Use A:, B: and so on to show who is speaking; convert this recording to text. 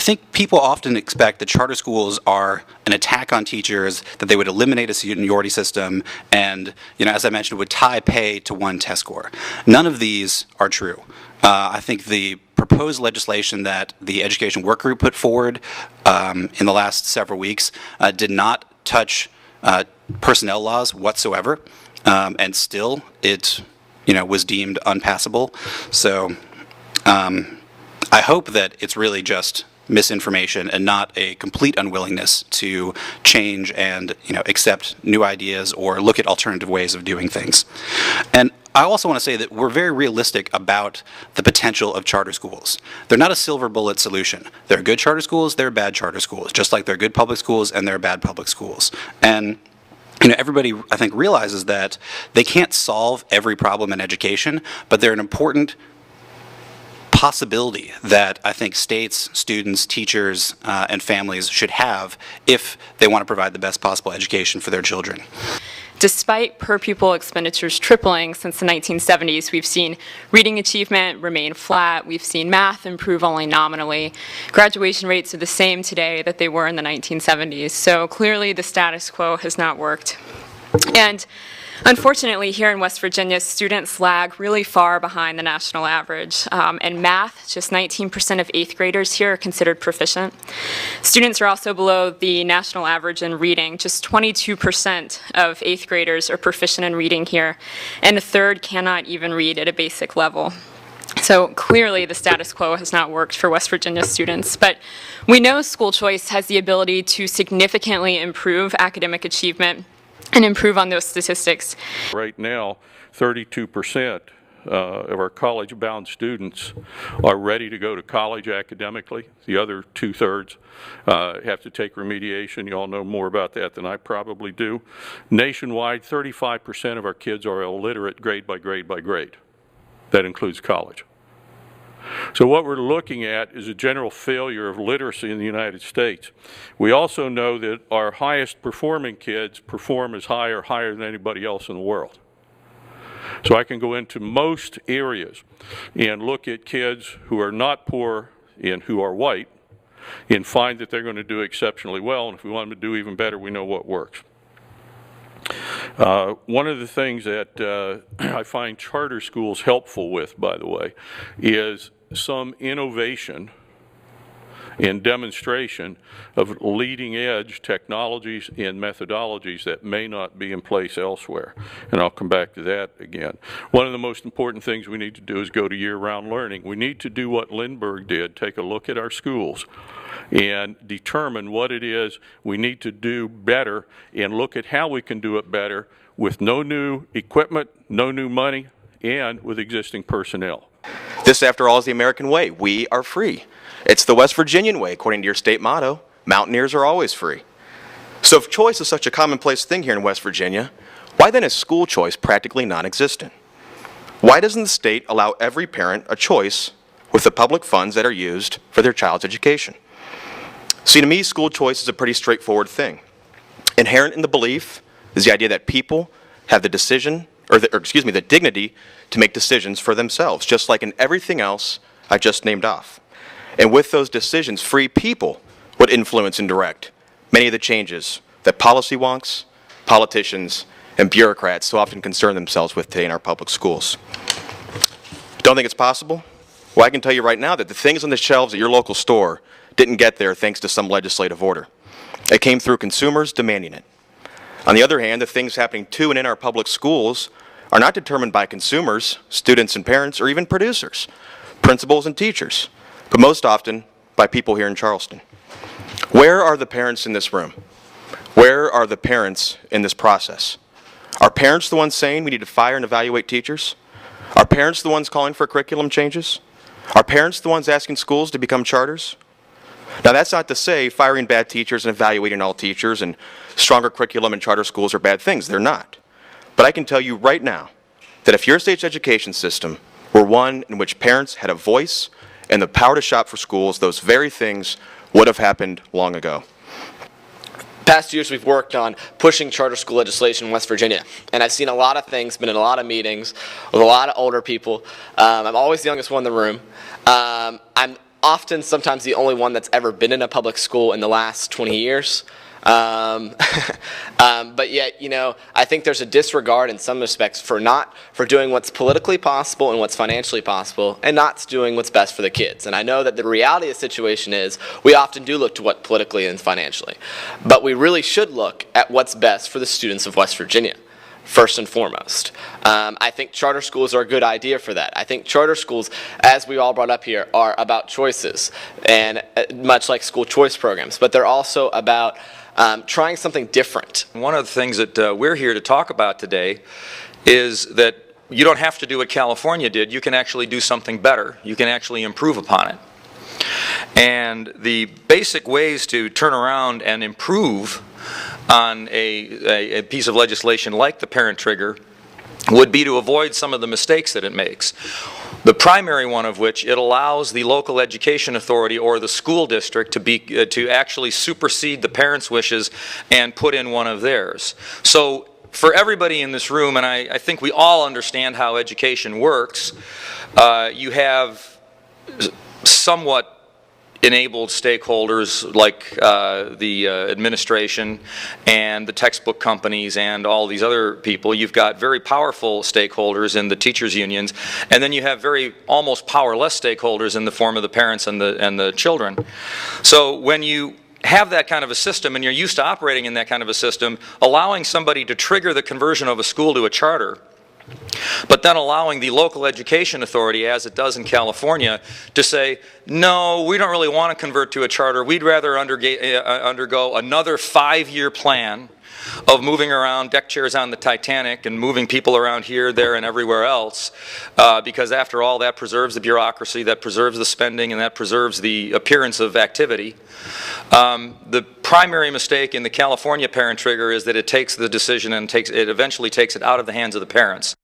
A: think people often expect that charter schools are an attack on teachers, that they would eliminate a seniority system, and, as I mentioned, would tie pay to one test score. None of these are true. I think the proposed legislation that the Education Work Group put forward in the last several weeks did not touch personnel laws whatsoever, and still it was deemed unpassable. So I hope that it's really just misinformation and not a complete unwillingness to change and accept new ideas or look at alternative ways of doing things. And I also want to say that we're very realistic about the potential of charter schools. They're not a silver bullet solution. There are good charter schools, there are bad charter schools, just like there are good public schools and there are bad public schools. And everybody, I think, realizes that they can't solve every problem in education, but they're an important possibility that I think states, students, teachers, and families should have if they want to provide the best possible education for their children.
B: Despite per-pupil expenditures tripling since the 1970s, we've seen reading achievement remain flat, we've seen math improve only nominally. Graduation rates are the same today that they were in the 1970s, so clearly the status quo has not worked. And unfortunately, here in West Virginia, students lag really far behind the national average. In math, just 19% of 8th graders here are considered proficient. Students are also below the national average in reading. Just 22% of 8th graders are proficient in reading here, and a third cannot even read at a basic level. So clearly the status quo has not worked for West Virginia students, but we know school choice has the ability to significantly improve academic achievement and improve on those statistics.
C: Right now, 32% of our college-bound students are ready to go to college academically. The other 2/3 have to take remediation. You all know more about that than I probably do. Nationwide, 35% of our kids are illiterate grade by grade by grade. That includes college. So what we're looking at is a general failure of literacy in the United States. We also know that our highest performing kids perform as high or higher than anybody else in the world. So I can go into most areas and look at kids who are not poor and who are white and find that they're going to do exceptionally well, and if we want them to do even better, we know what works. One of the things that I find charter schools helpful with, by the way, is some innovation and demonstration of leading edge technologies and methodologies that may not be in place elsewhere. And I'll come back to that again. One of the most important things we need to do is go to year-round learning. We need to do what Lindbergh did, take a look at our schools and determine what it is we need to do better and look at how we can do it better with no new equipment, no new money, and with existing personnel.
D: This, after all, is the American way. We are free. It's the West Virginian way, according to your state motto. Mountaineers are always free. So if choice is such a commonplace thing here in West Virginia, why then is school choice practically non-existent? Why doesn't the state allow every parent a choice with the public funds that are used for their child's education? See, to me, school choice is a pretty straightforward thing. Inherent in the belief is the idea that people have the the dignity to make decisions for themselves, just like in everything else I just named off. And with those decisions, free people would influence and direct many of the changes that policy wonks, politicians, and bureaucrats so often concern themselves with today in our public schools. Don't think it's possible? Well, I can tell you right now that the things on the shelves at your local store didn't get there thanks to some legislative order. It came through consumers demanding it. On the other hand, the things happening to and in our public schools are not determined by consumers, students and parents, or even producers, principals and teachers, but most often by people here in Charleston. Where are the parents in this room? Where are the parents in this process? Are parents the ones saying we need to fire and evaluate teachers? Are parents the ones calling for curriculum changes? Are parents the ones asking schools to become charters? Now, that's not to say firing bad teachers and evaluating all teachers and stronger curriculum and charter schools are bad things. They're not. But I can tell you right now that if your state's education system were one in which parents had a voice and the power to shop for schools, those very things would have happened long ago.
E: Past years we've worked on pushing charter school legislation in West Virginia, and I've seen a lot of things, been in a lot of meetings with a lot of older people. I'm always the youngest one in the room. I'm often sometimes the only one that's ever been in a public school in the last 20 years. But yet, you know, I think there's a disregard in some respects for doing what's politically possible and what's financially possible, and not doing what's best for the kids. And I know that the reality of the situation is we often do look to what politically and financially, but we really should look at what's best for the students of West Virginia, first and foremost. I think charter schools are a good idea for that. I think charter schools, as we all brought up here, are about choices, and much like school choice programs, but they're also about trying something different.
F: One of the things that we're here to talk about today is that you don't have to do what California did. You can actually do something better. You can actually improve upon it. And the basic ways to turn around and improve on a piece of legislation like the parent trigger would be to avoid some of the mistakes that it makes. The primary one of which, it allows the local education authority or the school district to actually supersede the parents' wishes and put in one of theirs. So for everybody in this room, and I think we all understand how education works, you have somewhat enabled stakeholders like the administration and the textbook companies and all these other people. You've got very powerful stakeholders in the teachers' unions, and then you have very almost powerless stakeholders in the form of the parents and the children. So when you have that kind of a system and you're used to operating in that kind of a system, allowing somebody to trigger the conversion of a school to a charter, but then allowing the local education authority, as it does in California, to say, no, we don't really want to convert to a charter. We'd rather undergo another 5-year plan of moving around deck chairs on the Titanic and moving people around here, there, and everywhere else, because after all, that preserves the bureaucracy, that preserves the spending, and that preserves the appearance of activity. The primary mistake in the California parent trigger is that it takes the decision and it eventually takes it out of the hands of the parents.